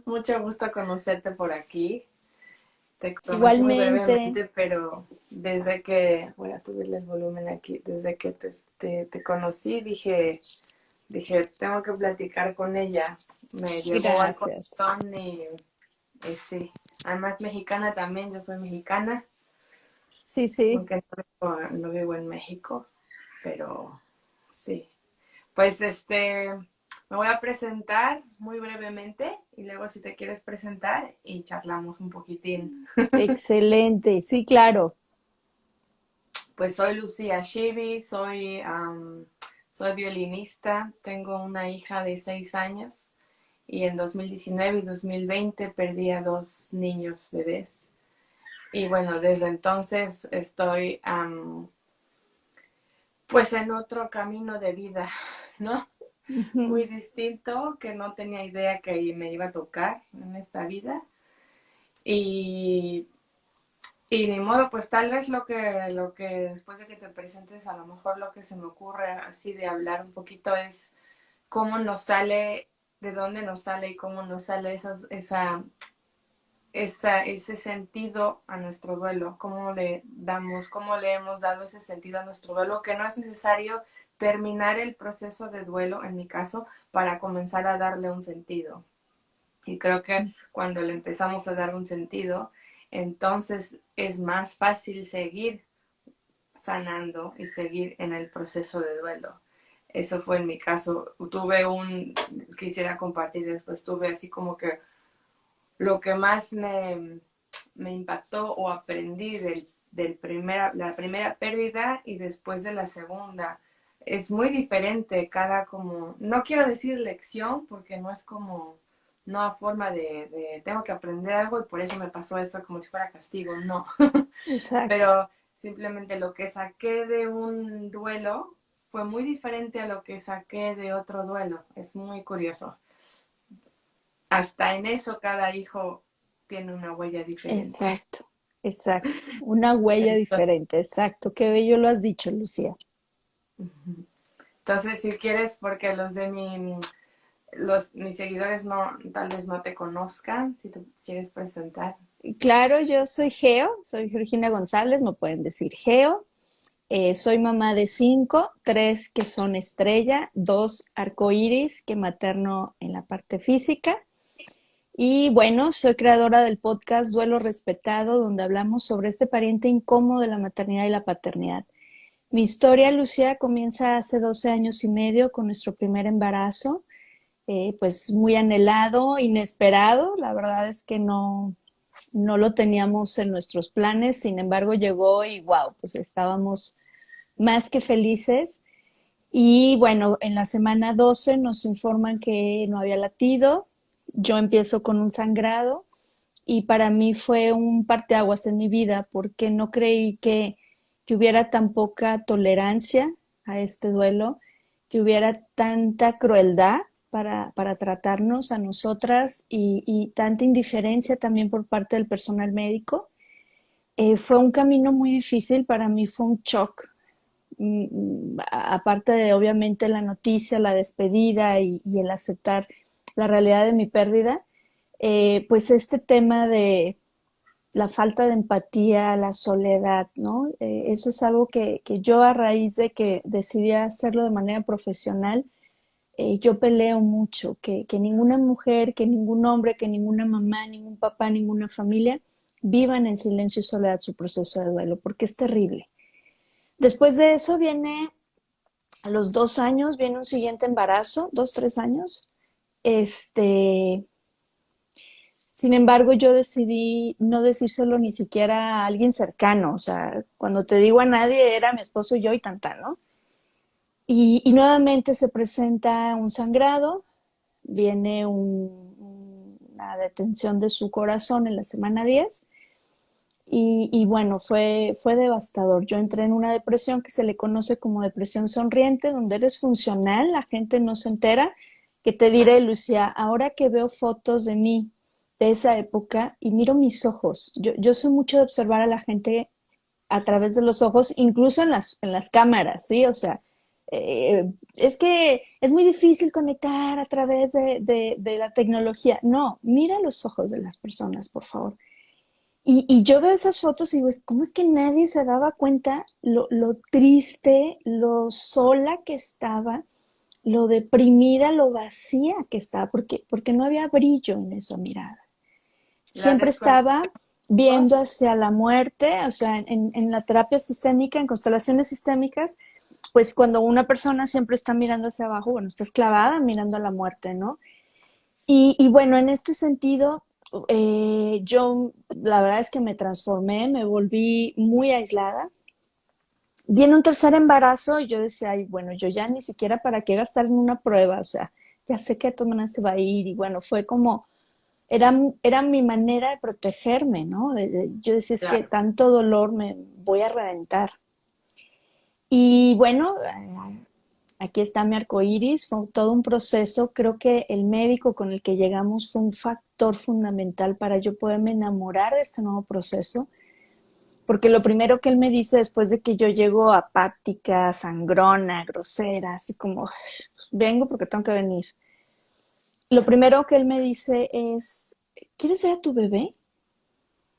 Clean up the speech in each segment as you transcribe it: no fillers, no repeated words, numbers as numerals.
Mucho gusto conocerte por aquí. Te conocí muy Igualmente, brevemente, pero voy a subirle el volumen aquí, desde que te conocí, dije, tengo que platicar con ella. Me llevó al gracias. corazón y sí. Además, mexicana también, yo soy mexicana, Sí, sí, aunque no vivo en México, pero sí. Pues me voy a presentar muy brevemente y luego si te quieres presentar y charlamos un poquitín. excelente. Sí, claro. Pues soy Lucía Shivi, soy violinista, tengo una hija de 6 años y en 2019 y 2020 perdí a dos niños bebés. Y bueno, desde entonces estoy pues en otro camino de vida, ¿no? Ujú. Muy distinto, que no tenía idea que me iba a tocar en esta vida. Y, y ni modo, pues tal vez lo que después de que te presentes, a lo mejor lo que se me ocurre así de hablar un poquito es cómo nos sale, de dónde nos sale y cómo nos sale ese sentido a nuestro duelo, cómo le hemos dado ese sentido a nuestro duelo, que no es necesario terminar el proceso de duelo, en mi caso, para comenzar a darle un sentido. Y creo que cuando le empezamos a dar un sentido, entonces es más fácil seguir sanando y seguir en el proceso de duelo. Eso fue en mi caso. Quisiera compartir después, tuve así como que lo que más me impactó o aprendí la primera pérdida y después de la segunda. Es muy diferente cada como, no quiero decir lección porque no es como, no a forma de tengo que aprender algo y por eso me pasó eso como si fuera castigo, no. Exacto, Pero simplemente lo que saqué de un duelo fue muy diferente a lo que saqué de otro duelo. Es muy curioso. Hasta en eso cada hijo tiene una huella diferente. exacto, exacto. Una huella diferente, exacto. Qué bello lo has dicho, Lucía. Entonces, si quieres, porque mis seguidores no, tal vez no te conozcan, si te quieres presentar. Claro, yo soy Geo, soy Georgina González, me pueden decir Geo. Soy mamá de cinco, tres que son estrella, dos arcoíris, que materno en la parte física. Y bueno, soy creadora del podcast Duelo Respetado, donde hablamos sobre este pariente incómodo de la maternidad y la paternidad. Mi historia, Lucía, comienza hace 12 años y medio con nuestro primer embarazo, pues muy anhelado, inesperado. La verdad es que no lo teníamos en nuestros planes, sin embargo llegó y wow, pues estábamos más que felices. Y bueno, en la semana 12 nos informan que no había latido, yo empiezo con un sangrado y para mí fue un parteaguas en mi vida porque no creí que hubiera tan poca tolerancia a este duelo, que hubiera tanta crueldad para tratarnos a nosotras y tanta indiferencia también por parte del personal médico. Fue un camino muy difícil, para mí fue un shock, aparte de obviamente la noticia, la despedida y el aceptar la realidad de mi pérdida, pues este tema de la falta de empatía, la soledad, ¿no? Eso es algo que yo a raíz de que decidí hacerlo de manera profesional, yo peleo mucho, que ninguna mujer, que ningún hombre, que ninguna mamá, ningún papá, ninguna familia vivan en silencio y soledad su proceso de duelo, porque es terrible. Después de eso viene, a los 2 años, viene un siguiente embarazo, 2, 3 años. Este, Sin embargo, yo decidí no decírselo ni siquiera a alguien cercano. O sea, cuando te digo a nadie, era mi esposo y yo y tanta, ¿no? Y nuevamente se presenta un sangrado, viene una detención de su corazón en la semana 10 y bueno, fue devastador. Yo entré en una depresión que se le conoce como depresión sonriente, donde eres funcional, la gente no se entera. Que te diré, Lucía, ahora que veo fotos de mí de esa época y miro mis ojos, yo soy mucho de observar a la gente a través de los ojos, incluso en las cámaras, ¿sí? O sea, es que es muy difícil conectar a través de la tecnología. No, mira los ojos de las personas, por favor. Y yo veo esas fotos y digo, ¿cómo es que nadie se daba cuenta lo triste, lo sola que estaba, lo deprimida, lo vacía que estaba? Porque no había brillo en esa mirada. La Siempre estaba desconexión. viendo hacia la muerte, o sea, en la terapia sistémica, en constelaciones sistémicas, pues cuando una persona siempre está mirando hacia abajo, bueno, está esclavada mirando a la muerte, ¿no? Y bueno, en este sentido, yo la verdad es que me transformé, me volví muy aislada. Viene un tercer embarazo y yo decía, ay, bueno, yo ya ni siquiera para qué gastar en una prueba, o sea, ya sé que a todas maneras se va a ir y bueno, fue como, era mi manera de protegerme, ¿no? Yo decía, es que Claro. tanto dolor me voy a reventar. Y bueno, aquí está mi arco iris, fue todo un proceso. Creo que el médico con el que llegamos fue un factor fundamental para yo poderme enamorar de este nuevo proceso, porque lo primero que él me dice después de que yo llego apática, sangrona, grosera, así como vengo porque tengo que venir, lo primero que él me dice es, ¿quieres ver a tu bebé?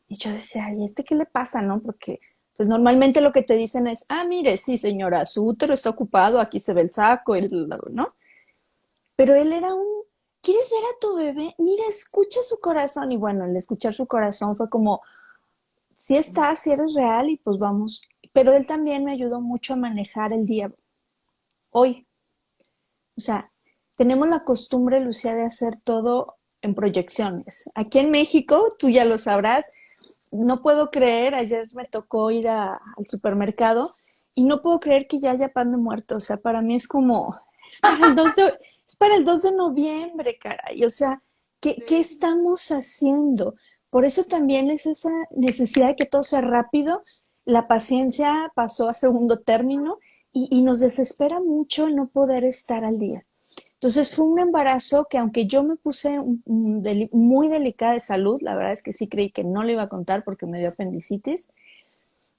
Y yo decía, ¿y este qué le pasa, no? Porque pues normalmente lo que te dicen es, ah, mire, sí, señora, su útero está ocupado, aquí se ve el saco, ¿no? Pero él era un, ¿quieres ver a tu bebé? Mira, escucha su corazón. Y bueno, el escuchar su corazón fue como, si estás, si eres real y pues vamos. Pero él también me ayudó mucho a manejar el día hoy. O sea, tenemos la costumbre, Lucía, de hacer todo en proyecciones. Aquí en México, tú ya lo sabrás, no puedo creer, ayer me tocó ir al supermercado y no puedo creer que ya haya pan de muerto. O sea, para mí es como, es para el 2 de, es para el 2 de noviembre, caray. O sea, ¿qué Sí. estamos haciendo? Por eso también es esa necesidad de que todo sea rápido. La paciencia pasó a segundo término y nos desespera mucho el no poder estar al día. Entonces fue un embarazo que aunque yo me puse muy delicada de salud, la verdad es que sí creí que no le iba a contar porque me dio apendicitis,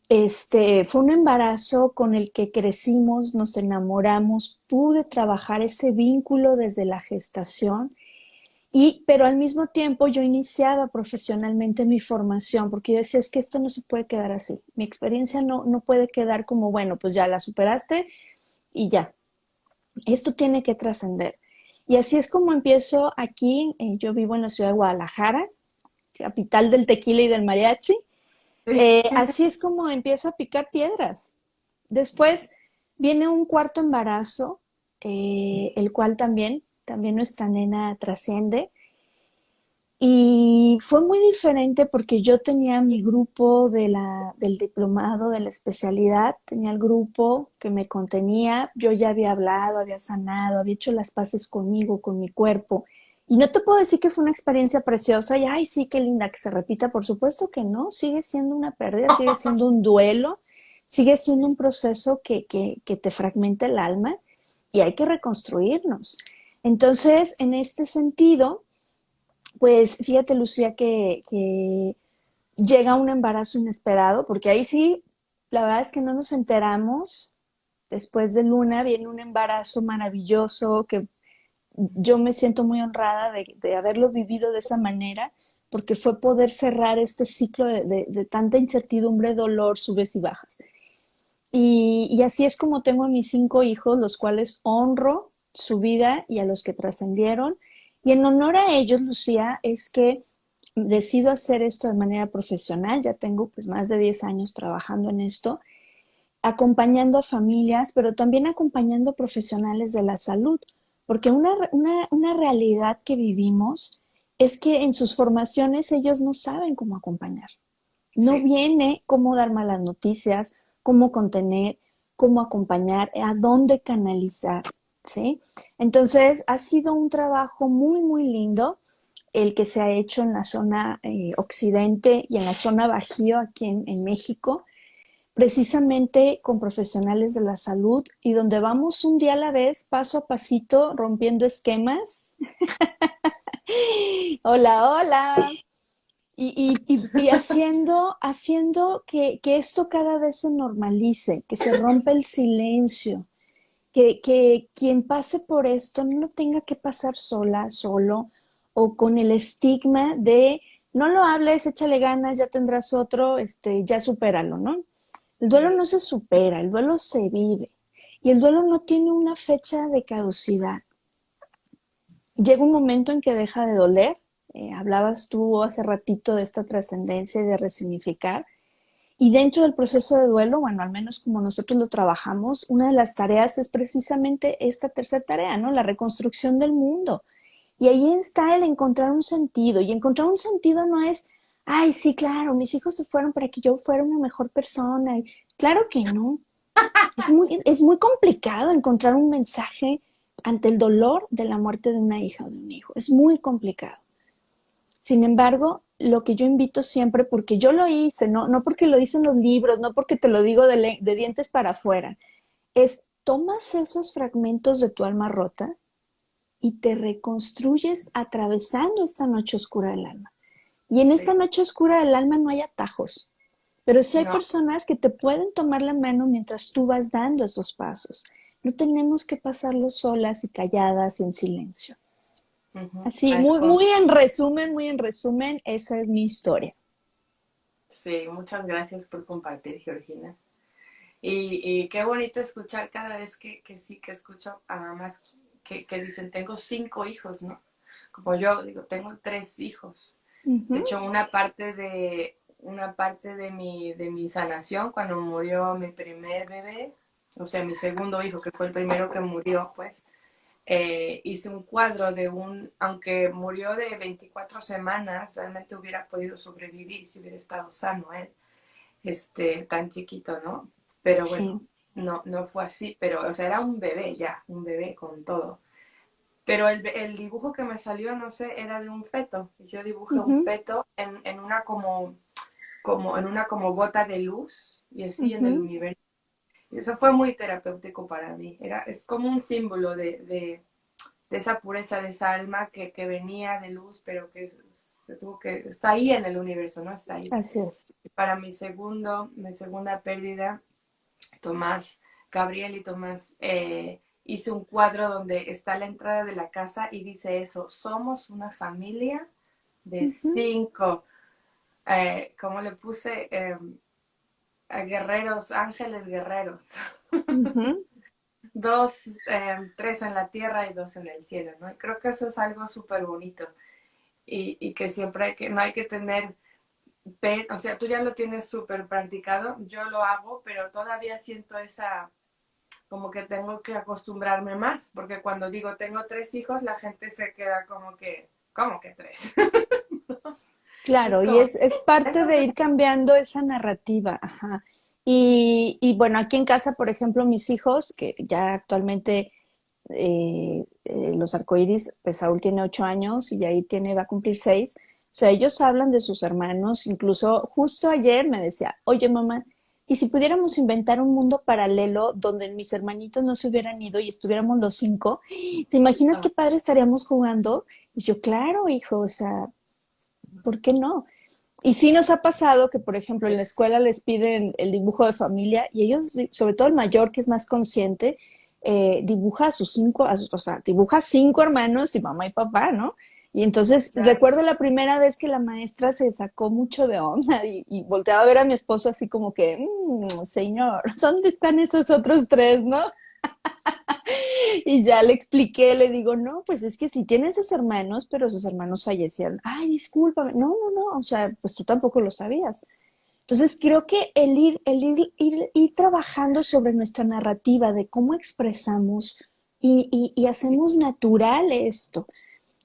fue un embarazo con el que crecimos, nos enamoramos, pude trabajar ese vínculo desde la gestación pero al mismo tiempo yo iniciaba profesionalmente mi formación porque yo decía, es que esto no se puede quedar así, mi experiencia no puede quedar como, bueno, pues ya la superaste y ya, esto tiene que trascender. Y así es como empiezo aquí. Yo vivo en la ciudad de Guadalajara, capital del tequila y del mariachi. Sí. Así es como empiezo a picar piedras. Después viene un cuarto embarazo, el cual también nuestra nena trasciende. Y fue muy diferente porque yo tenía mi grupo del diplomado, de la especialidad, tenía el grupo que me contenía, yo ya había hablado, había sanado, había hecho las paces conmigo, con mi cuerpo. Y no te puedo decir que fue una experiencia preciosa y, ay, sí, qué linda que se repita, por supuesto que no, sigue siendo una pérdida, sigue siendo un duelo, sigue siendo un proceso que te fragmenta el alma y hay que reconstruirnos. Entonces, en este sentido, pues fíjate, Lucía, que llega un embarazo inesperado, porque ahí sí, la verdad es que no nos enteramos. Después de Luna viene un embarazo maravilloso que yo me siento muy honrada de haberlo vivido de esa manera, porque fue poder cerrar este ciclo de tanta incertidumbre, dolor, subes y bajas. Y así es como tengo a mis 5 hijos, los cuales honro su vida y a los que trascendieron. Y en honor a ellos, Lucía, es que decido hacer esto de manera profesional. Ya tengo pues más de 10 años trabajando en esto, acompañando a familias, pero también acompañando profesionales de la salud, porque una realidad que vivimos es que en sus formaciones ellos no saben cómo acompañar. No Sí. viene cómo dar malas noticias, cómo contener, cómo acompañar, a dónde canalizar, ¿sí? Entonces, ha sido un trabajo muy, muy lindo el que se ha hecho en la zona occidente y en la zona bajío aquí en México, precisamente con profesionales de la salud y donde vamos un día a la vez, paso a pasito, rompiendo esquemas. Hola, hola. Y haciendo que esto cada vez se normalice, que se rompa el silencio, que quien pase por esto no lo tenga que pasar sola, solo, o con el estigma de no lo hables, échale ganas, ya tendrás otro, ya supéralo, ¿no? El duelo no Sí, se supera, el duelo se vive. Y el duelo no tiene una fecha de caducidad. Llega un momento en que deja de doler. Hablabas tú hace ratito de esta trascendencia y de resignificar. Y dentro del proceso de duelo, bueno, al menos como nosotros lo trabajamos, una de las tareas es precisamente esta tercera tarea, ¿no? La reconstrucción del mundo. Y ahí está el encontrar un sentido. Y encontrar un sentido no es, ay, sí, claro, mis hijos se fueron para que yo fuera una mejor persona. Y claro que no. Es muy complicado encontrar un mensaje ante el dolor de la muerte de una hija o de un hijo. Es muy complicado. Sin embargo, lo que yo invito siempre, porque yo lo hice, no porque lo dicen los libros, no porque te lo digo de dientes para afuera, es tomas esos fragmentos de tu alma rota y te reconstruyes atravesando esta noche oscura del alma. Y en esta sí, noche oscura del alma no hay atajos, pero sí hay no. personas que te pueden tomar la mano mientras tú vas dando esos pasos. No tenemos que pasarlo solas y calladas y en silencio. Ujú. Así, Es muy en resumen, esa es mi historia. sí, muchas gracias por compartir, Georgina. Y qué bonito escuchar cada vez que sí, que escucho a mamás que dicen, tengo 5 hijos, ¿no? Como yo digo, tengo 3 hijos. Uh De -huh, hecho, una parte de mi sanación, cuando murió mi primer bebé, o sea, mi segundo hijo, que fue el primero que murió, pues, hice un cuadro aunque murió de 24 semanas, realmente hubiera podido sobrevivir si hubiera estado sano él, tan chiquito, ¿no? Pero sí. bueno, no fue así, pero, o sea, era un bebé ya, un bebé con todo. Pero el dibujo que me salió, no sé, era de un feto. Yo dibujé Uh un -huh, feto en una como gota de luz y uh así en el -huh. universo. Y eso fue muy terapéutico para mí. Es como un símbolo de esa pureza, de esa alma que venía de luz, pero que está ahí en el universo, ¿no? Está ahí. Así es. Para mi segunda pérdida, Tomás, Gabriel y Tomás, hice un cuadro donde está la entrada de la casa y dice eso, somos una familia de Uh -huh, 5, ¿cómo le puse? Guerreros, ángeles guerreros. uh -huh. Dos, 3 en la tierra y 2 en el cielo, ¿no? Y creo que eso es algo súper bonito y que siempre no hay que tener o sea, tú ya lo tienes súper practicado, yo lo hago, pero todavía siento como que tengo que acostumbrarme más, porque cuando digo tengo 3 hijos, la gente se queda como que, ¿cómo que 3? Es Claro, y como, es parte tengo de que... ir cambiando esa narrativa. Ajá. Y bueno, aquí en casa, por ejemplo, mis hijos, que ya actualmente los arcoíris, pues Saúl tiene 8 años y ahí va a cumplir 6. O sea, ellos hablan de sus hermanos. Incluso justo ayer me decía, oye mamá, ¿y si pudiéramos inventar un mundo paralelo donde mis hermanitos no se hubieran ido y estuviéramos los 5? ¿Te imaginas Ah, qué padre estaríamos jugando? Y yo, claro, hijo, o sea, ¿por qué no? Y sí nos ha pasado que, por ejemplo, en la escuela les piden el dibujo de familia y ellos, sobre todo el mayor, que es más consciente, dibuja a sus 5, o sea, dibuja 5 hermanos y mamá y papá, ¿no? Y entonces claro. recuerdo la primera vez que la maestra se sacó mucho de onda y volteaba a ver a mi esposo así como que, señor, ¿dónde están esos otros 3, no? Y ya le expliqué, le digo, no, pues es que sí tienen sus hermanos, pero sus hermanos fallecieron. Ay, discúlpame. No, o sea, pues tú tampoco lo sabías. Entonces creo que ir trabajando sobre nuestra narrativa de cómo expresamos y hacemos natural esto,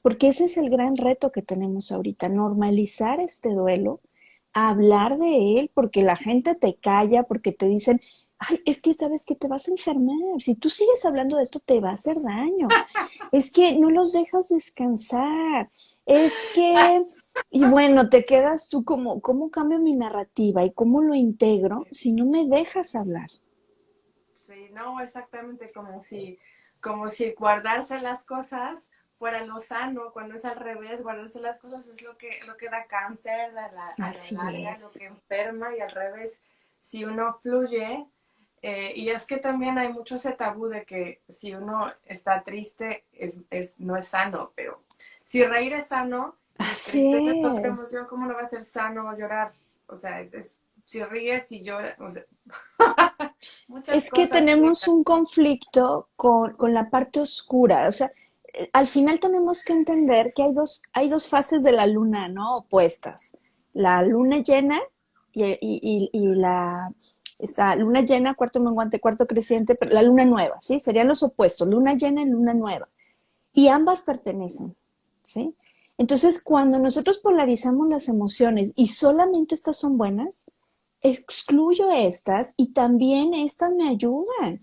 porque ese es el gran reto que tenemos ahorita, normalizar este duelo, hablar de él, porque la gente te calla, porque te dicen, ay, es que sabes que te vas a enfermar, si tú sigues hablando de esto te va a hacer daño, es que no los dejas descansar, es que, y bueno, te quedas tú como, ¿cómo cambio mi narrativa y cómo lo integro si no me dejas hablar? Sí, no, exactamente como si guardarse las cosas fuera lo sano, cuando es al revés, guardarse las cosas es lo que da cáncer a la Así larga, lo es. que enferma y al revés, si uno fluye, Y es que también hay mucho ese tabú de que si uno está triste no es sano, pero si reír es sano y Así tristeza es otra es. emoción, ¿cómo no va a ser sano llorar? O sea, si ríes y lloras, o sea, muchas Es que cosas que tenemos un conflicto con la parte oscura. O sea, al final tenemos que entender que hay dos fases de la luna, ¿no? Opuestas. La luna llena y la esta luna llena, cuarto menguante, cuarto creciente, pero la luna nueva, ¿sí? Serían los opuestos, luna llena y luna nueva. Y ambas pertenecen, ¿sí? Entonces, cuando nosotros polarizamos las emociones y solamente estas son buenas, excluyo estas y también estas me ayudan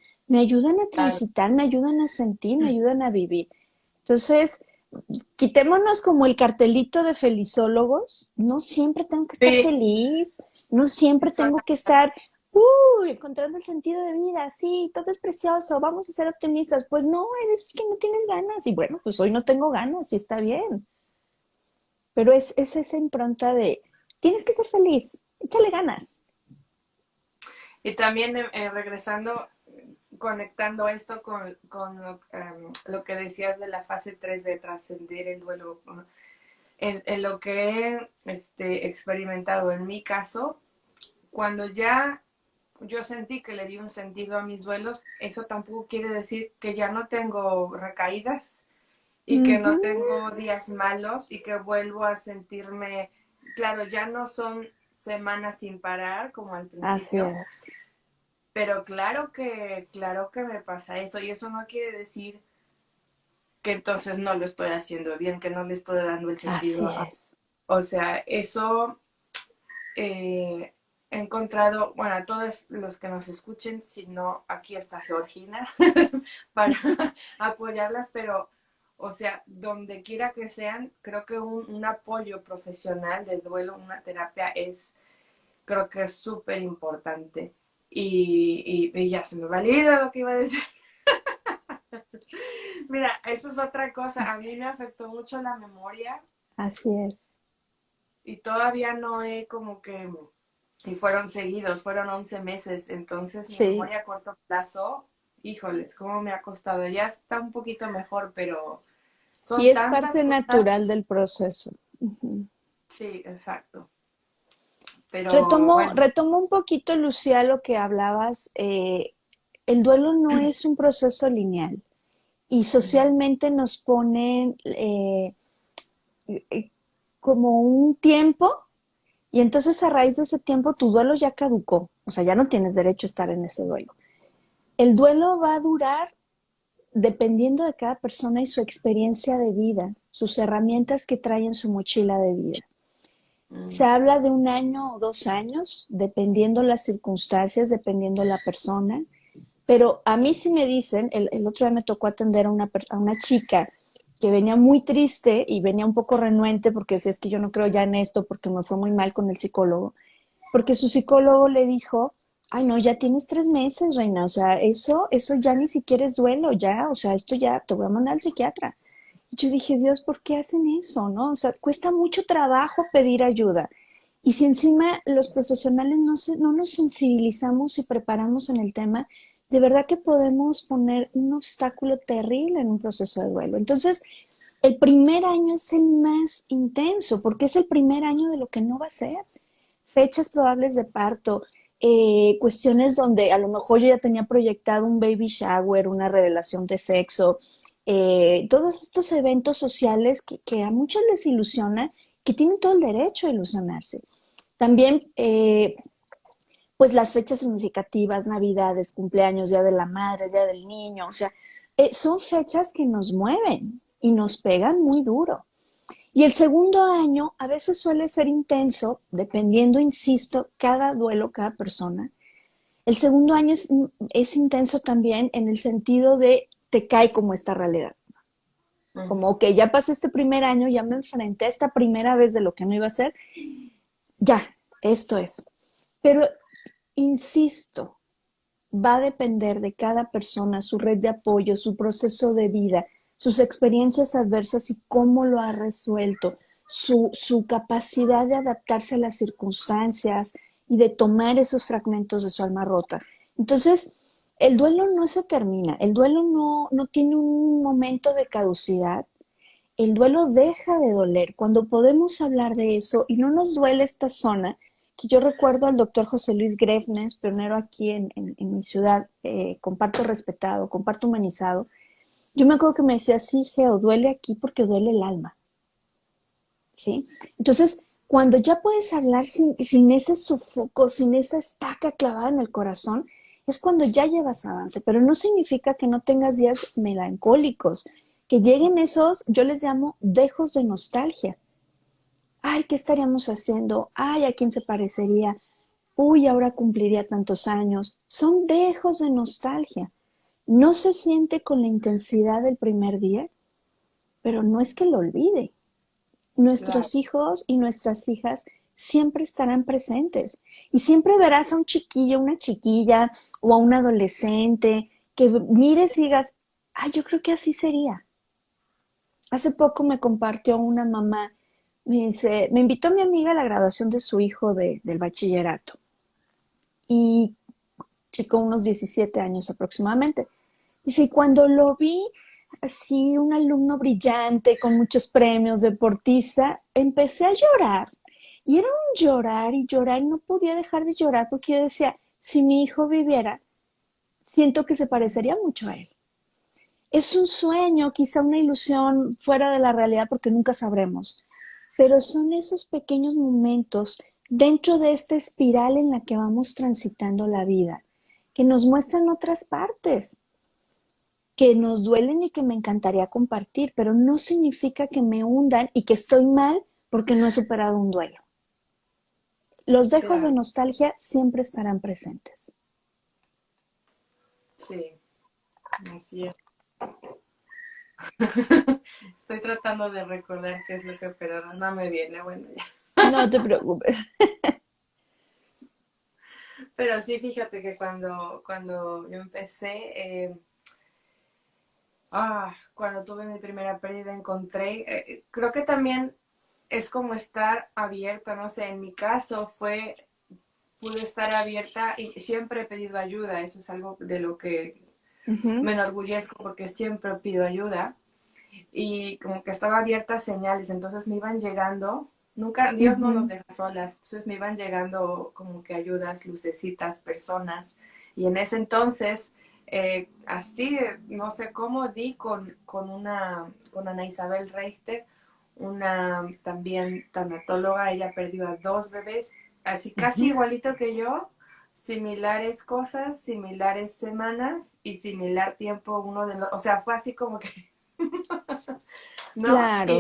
a claro. transitar, me ayudan a sentir, me ayudan a vivir. Entonces, quitémonos como el cartelito de felizólogos, no siempre tengo que estar Sí, feliz, no siempre suena, tengo que estar, encontrando el sentido de vida, sí, todo es precioso, vamos a ser optimistas. Pues no, hay veces que no tienes ganas y bueno, pues hoy no tengo ganas y está bien, pero es esa impronta de, tienes que ser feliz, échale ganas. y también regresando, conectando esto con lo que decías de la fase 3 de trascender el duelo, ¿no? En lo que he experimentado en mi caso, cuando ya yo sentí que le di un sentido a mis duelos, eso tampoco quiere decir que ya no tengo recaídas y que Ujú, no tengo días malos y que vuelvo a sentirme, claro, ya no son semanas sin parar como al así principio, es, pero claro que me pasa eso y eso no quiere decir que entonces no lo estoy haciendo bien, que no le estoy dando el así sentido es. o sea, eso he encontrado, bueno, a todos los que nos escuchen, si no, aquí está Georgina para apoyarlas, pero, o sea, donde quiera que sean, creo que un apoyo profesional de duelo, una terapia creo que es súper importante. Y ya se me valida lo que iba a decir. Mira, eso es otra cosa. A mí me afectó mucho la memoria Así es. y todavía no he como que y fueron seguidos, fueron 11 meses, entonces mi Sí. memoria a corto plazo, híjoles, cómo me ha costado. Ya está un poquito mejor, pero Y son es parte tantas natural cosas. del proceso. Ujú. Sí, exacto. Pero bueno, Retomo un poquito, Lucía, lo que hablabas. El duelo no es un proceso lineal y socialmente nos ponen como un tiempo y entonces a raíz de ese tiempo tu duelo ya caducó, o sea, ya no tienes derecho a estar en ese duelo. El duelo va a durar dependiendo de cada persona y su experiencia de vida, sus herramientas que trae en su mochila de vida. Se mm, habla de un año o 2 años, dependiendo las circunstancias, dependiendo la persona. Pero a mí sí me dicen, el otro día me tocó atender a una chica que venía muy triste y venía un poco renuente porque decía, es que yo no creo ya en esto porque me fue muy mal con el psicólogo, porque su psicólogo le dijo, ay no, ya tienes 3 meses, reina, o sea, eso ya ni siquiera es duelo, ya, o sea, esto ya te voy a mandar al psiquiatra. Y yo dije, Dios, ¿por qué hacen eso? ¿No? O sea, cuesta mucho trabajo pedir ayuda. Y si encima los profesionales no nos sensibilizamos y preparamos en el tema, de verdad que podemos poner un obstáculo terrible en un proceso de duelo. Entonces, el primer año es el más intenso porque es el primer año de lo que no va a ser. Fechas probables de parto, cuestiones donde a lo mejor yo ya tenía proyectado un baby shower, una revelación de sexo, todos estos eventos sociales que a muchos les ilusiona, que tienen todo el derecho a ilusionarse. También, pues las fechas significativas, Navidades, cumpleaños, Día de la Madre, Día del Niño, o sea, son fechas que nos mueven y nos pegan muy duro. Y el segundo año a veces suele ser intenso, dependiendo, insisto, cada duelo, cada persona. El segundo año es intenso también en el sentido de te cae como esta realidad. Como ujú. que ya pasé este primer año, ya me enfrenté a esta primera vez de lo que no iba a ser, ya, esto es. Pero, insisto, va a depender de cada persona, su red de apoyo, su proceso de vida, sus experiencias adversas y cómo lo ha resuelto, su capacidad de adaptarse a las circunstancias y de tomar esos fragmentos de su alma rota. Entonces, el duelo no se termina, el duelo no tiene un momento de caducidad, el duelo deja de doler cuando podemos hablar de eso y no nos duele esta zona, que yo recuerdo al doctor José Luis Grefnes, pionero aquí en mi ciudad, comparto respetado, comparto humanizado. Yo me acuerdo que me decía, sí, Geo, duele aquí porque duele el alma, ¿sí? Entonces, cuando ya puedes hablar sin ese sofoco, sin esa estaca clavada en el corazón, es cuando ya llevas avance, pero no significa que no tengas días melancólicos, que lleguen esos, yo les llamo dejos de nostalgia. Ay, ¿qué estaríamos haciendo? Ay, ¿a quién se parecería? Uy, ahora cumpliría tantos años. Son dejos de nostalgia. No se siente con la intensidad del primer día, pero no es que lo olvide. Claro, Nuestros hijos y nuestras hijas siempre estarán presentes y siempre verás a un chiquillo, una chiquilla o a un adolescente que mires y digas, ay, yo creo que así sería. Hace poco me compartió una mamá, me dice, me invitó mi amiga a la graduación de su hijo del bachillerato y chico unos 17 años aproximadamente. Dice, y cuando lo vi así, un alumno brillante con muchos premios, deportista, empecé a llorar. Y era un llorar y llorar, y no podía dejar de llorar porque yo decía, si mi hijo viviera, siento que se parecería mucho a él. Es un sueño, quizá una ilusión fuera de la realidad porque nunca sabremos, pero son esos pequeños momentos dentro de esta espiral en la que vamos transitando la vida, que nos muestran otras partes, que nos duelen y que me encantaría compartir, pero no significa que me hundan y que estoy mal porque no he superado un duelo. Los dejos de claro, nostalgia siempre estarán presentes. sí, así es. Estoy tratando de recordar qué es lo que, pero no me viene, bueno, ya. No te preocupes. Pero sí, fíjate que cuando yo empecé, cuando tuve mi primera pérdida encontré, creo que también es como estar abierto, no sé, en mi caso pude estar abierta y siempre he pedido ayuda, eso es algo de lo que Ujú, me enorgullezco porque siempre pido ayuda y como que estaba abierta a señales, entonces me iban llegando, nunca, Dios no nos ujú. deja solas, entonces me iban llegando como que ayudas, lucecitas, personas, y en ese entonces, así, no sé cómo di con Ana Isabel Reichter, una también tanatóloga, ella perdió a dos bebés, así casi Ujú. igualito que yo, similares cosas, similares semanas y similar tiempo uno de los, o sea, fue así como que ¿no? Claro,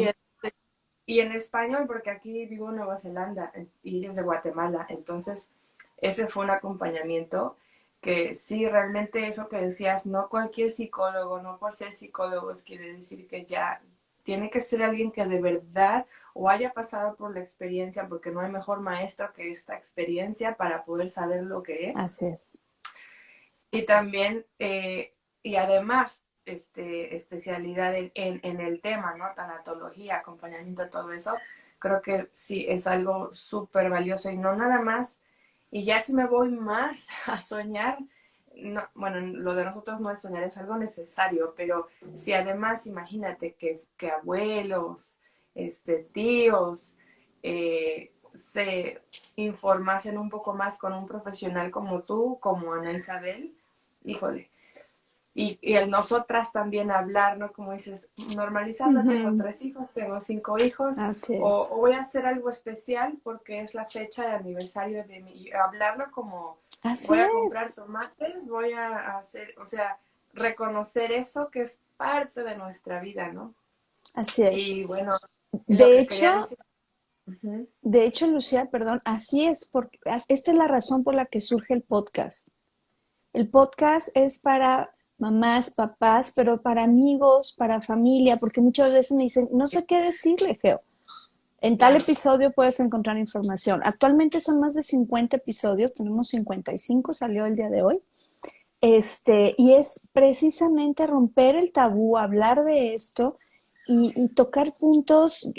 Y en español, porque aquí vivo en Nueva Zelanda y ella es de Guatemala, entonces ese fue un acompañamiento que sí, realmente eso que decías, no cualquier psicólogo, no por ser psicólogos quiere decir que ya tiene que ser alguien que de verdad o haya pasado por la experiencia, porque no hay mejor maestro que esta experiencia para poder saber lo que es. así es. Y también, y además, especialidad en el tema, ¿no? Tanatología, acompañamiento, todo eso, creo que sí es algo súper valioso y no nada más. Y ya si me voy más a soñar, no, bueno, lo de nosotros no es soñar, es algo necesario, pero si además imagínate que abuelos, tíos, se informasen un poco más con un profesional como tú, como Ana Isabel, híjole. Y el nosotras también hablar, ¿no? Como dices, normalizarlo, tengo Ujú, 3 hijos, tengo 5 hijos, así o es. voy a hacer algo especial porque es la fecha de aniversario de mi, hablarlo como Así voy a comprar es. tomates, voy a hacer, o sea, reconocer eso que es parte de nuestra vida, ¿no? Así es. Y bueno, lo De que quería hecho, decir, uh-huh, de hecho, Lucía, perdón, así es, porque esta es la razón por la que surge el podcast. El podcast es para mamás, papás, pero para amigos, para familia, porque muchas veces me dicen, no sé qué decirle, Geo. En tal claro, episodio puedes encontrar información. Actualmente son más de 50 episodios, tenemos 55, salió el día de hoy. Y es precisamente romper el tabú, hablar de esto y tocar puntos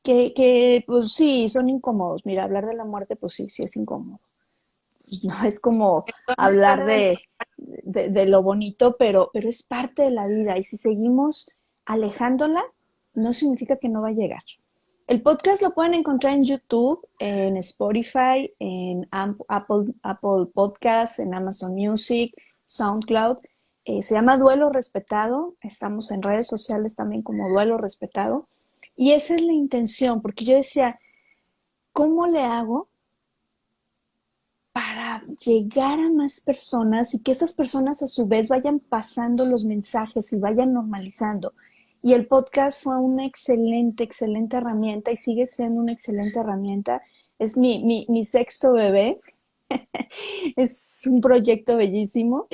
que, pues sí, son incómodos. Mira, hablar de la muerte, pues sí, sí es incómodo. pues no es como Entonces hablar parte del... de lo bonito, pero es parte de la vida. Y si seguimos alejándola, no significa que no va a llegar. El podcast lo pueden encontrar en YouTube, en Spotify, en Apple Podcasts, en Amazon Music, SoundCloud. Se llama Duelo Respetado. Estamos en redes sociales también como Duelo Respetado. Y esa es la intención, porque yo decía, ¿cómo le hago para llegar a más personas y que esas personas a su vez vayan pasando los mensajes y vayan normalizando? Y el podcast fue una excelente, excelente herramienta y sigue siendo una excelente herramienta. Es mi sexto bebé, es un proyecto bellísimo.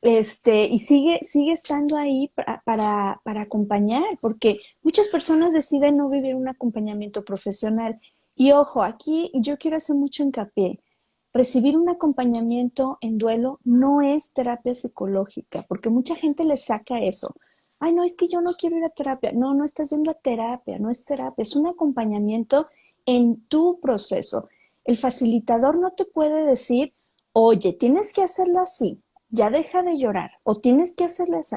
Y sigue estando ahí para acompañar, porque muchas personas deciden no vivir un acompañamiento profesional. Y ojo, aquí yo quiero hacer mucho hincapié. Recibir un acompañamiento en duelo no es terapia psicológica, porque mucha gente le saca eso. Ay, no, es que yo no quiero ir a terapia. No, no estás yendo a terapia, no es terapia, es un acompañamiento en tu proceso. El facilitador no te puede decir, oye, tienes que hacerlo así, ya deja de llorar, o tienes que hacerlo así.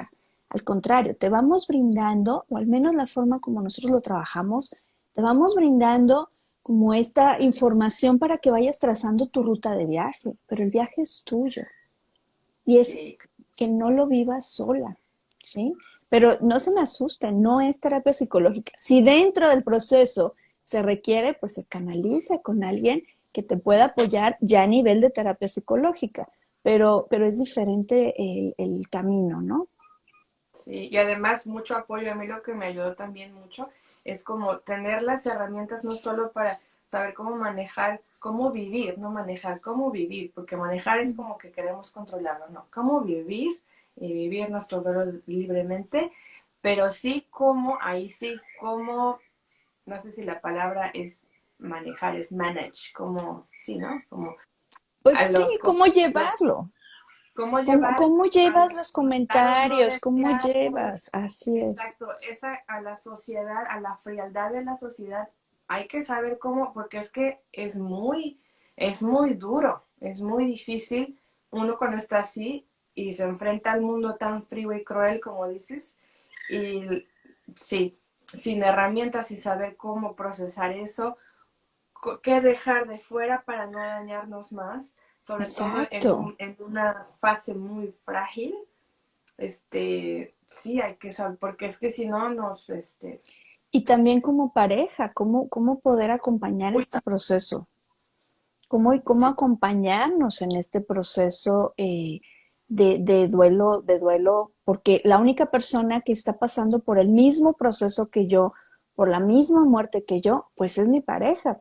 Al contrario, te vamos brindando, o al menos la forma como nosotros lo trabajamos, te vamos brindando como esta información para que vayas trazando tu ruta de viaje, pero el viaje es tuyo y es Sí, que no lo vivas sola, ¿sí? Pero no se me asusten, no es terapia psicológica. Si dentro del proceso se requiere, pues se canaliza con alguien que te pueda apoyar ya a nivel de terapia psicológica, pero es diferente el camino, ¿no? sí, y además mucho apoyo. A mí lo que me ayudó también mucho es como tener las herramientas no solo para saber cómo manejar, cómo vivir, no manejar, cómo vivir, porque manejar es como que queremos controlarlo, no, cómo vivir y vivir nuestro duelo libremente, pero sí cómo, ahí sí, cómo, no sé si la palabra es manejar, es manage, como, sí, ¿no? Como Pues a sí, los, ¿cómo los llevarlo? cómo ¿Cómo, llevar cómo a llevas los los comentarios no comentarios? ¿Cómo deseados, llevas? Así es. exacto, esa a la sociedad, a la frialdad de la sociedad, hay que saber cómo, porque es que es muy duro, es muy difícil uno cuando está así y se enfrenta al mundo tan frío y cruel como dices, y sí, sin herramientas y saber cómo procesar eso, qué dejar de fuera para no dañarnos más, sobre todo Exacto. en una fase muy frágil, sí hay que saber, porque es que si no Y también como pareja, cómo poder acompañar uy, este proceso, cómo sí, acompañarnos en este proceso de duelo, porque la única persona que está pasando por el mismo proceso que yo, por la misma muerte que yo, pues es mi pareja.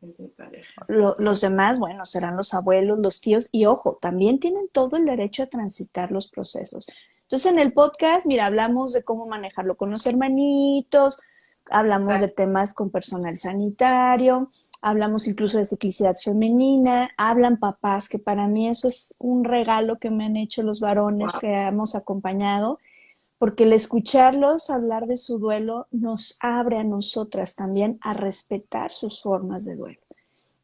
es mi pareja, Los exacto. demás, bueno, serán los abuelos, los tíos, y ojo, también tienen todo el derecho a transitar los procesos. Entonces, en el podcast, mira, hablamos de cómo manejarlo con los hermanitos, hablamos de temas con personal sanitario, hablamos incluso de ciclicidad femenina, hablan papás, que para mí eso es un regalo que me han hecho los varones Wow. que hemos acompañado, porque el escucharlos hablar de su duelo nos abre a nosotras también a respetar sus formas de duelo,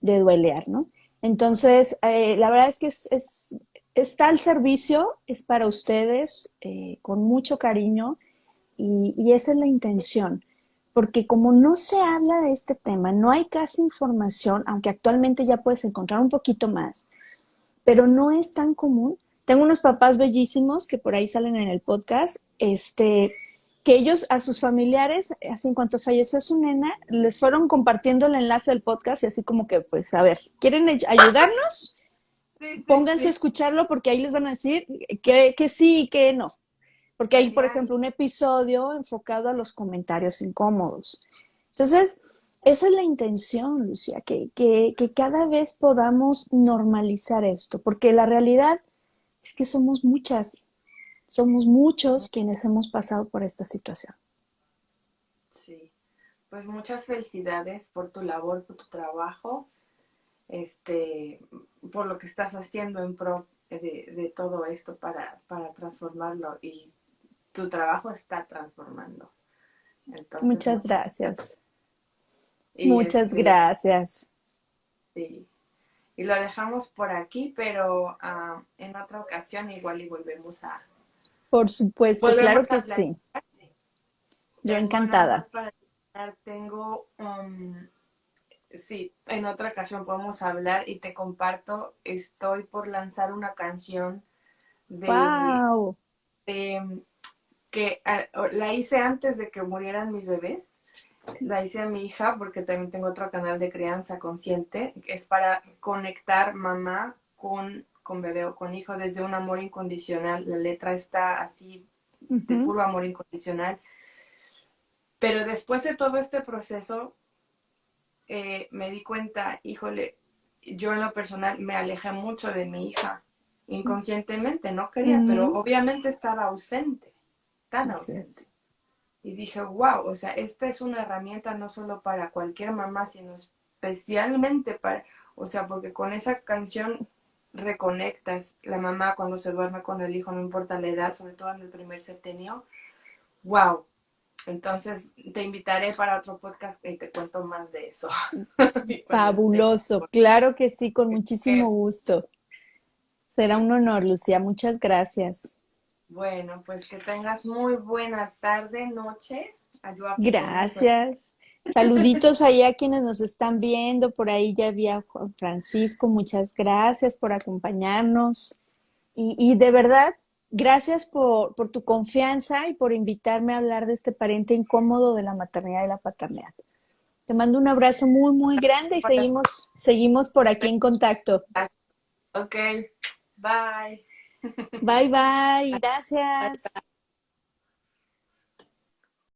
de duelear, ¿no? Entonces, la verdad es que está al servicio, es para ustedes, con mucho cariño, y esa es la intención. Porque como no se habla de este tema, no hay casi información, aunque actualmente ya puedes encontrar un poquito más, pero no es tan común. Tengo unos papás bellísimos que por ahí salen en el podcast, que ellos a sus familiares, así en cuanto falleció su nena, les fueron compartiendo el enlace del podcast y así como que, pues, a ver, ¿quieren ayudarnos? Sí, sí, Pónganse a sí, escucharlo porque ahí les van a decir que sí y que no. Porque hay, por genial. ejemplo, un episodio enfocado a los comentarios incómodos. Entonces, esa es la intención, Lucia, que cada vez podamos normalizar esto, porque la realidad es que somos muchos quienes hemos pasado por esta situación. Sí, pues muchas felicidades por tu labor, por tu trabajo, este, por lo que estás haciendo en pro de todo esto para transformarlo y tu trabajo está transformando. Entonces, Muchas muchas gracias. y Muchas gracias. sí. y lo dejamos por aquí, pero en otra ocasión igual y Por supuesto, volvemos claro a que platicar. sí. Yo Tengo nada encantada. más para terminar, sí, en otra ocasión podemos hablar y te comparto, estoy por lanzar una canción de, ¡Wow! de que la hice antes de que murieran mis bebés. La hice a mi hija porque también tengo otro canal de crianza consciente, que es para conectar mamá con bebé o con hijo desde un amor incondicional. La letra está así de Ujú. puro amor incondicional. Pero después de todo este proceso, me di cuenta, híjole, yo en lo personal me alejé mucho de mi hija. Sí. Inconscientemente, no quería, pero Ujú. obviamente estaba ausente, tan Así ausente. es. Y dije, wow, o sea, esta es una herramienta no solo para cualquier mamá, sino especialmente para, o sea, porque con esa canción reconectas la mamá cuando se duerme con el hijo, no importa la edad, sobre todo en el primer septenio. Wow. Entonces te invitaré para otro podcast y te cuento más de eso. Y cuando esté. Fabuloso. Claro que sí, con muchísimo Que, gusto. Será un sí. honor, Lucía. Muchas gracias. Bueno, pues que tengas muy buena tarde, noche. Ayúdame que comas. Gracias. Saluditos ahí a quienes nos están viendo. Por ahí ya había Juan Francisco. Muchas gracias por acompañarnos. Y de verdad, gracias por tu confianza y por invitarme a hablar de este parente incómodo de la maternidad y la paternidad. Te mando un abrazo muy, muy grande y seguimos por aquí en contacto. Ok, bye. Bye, bye. Gracias.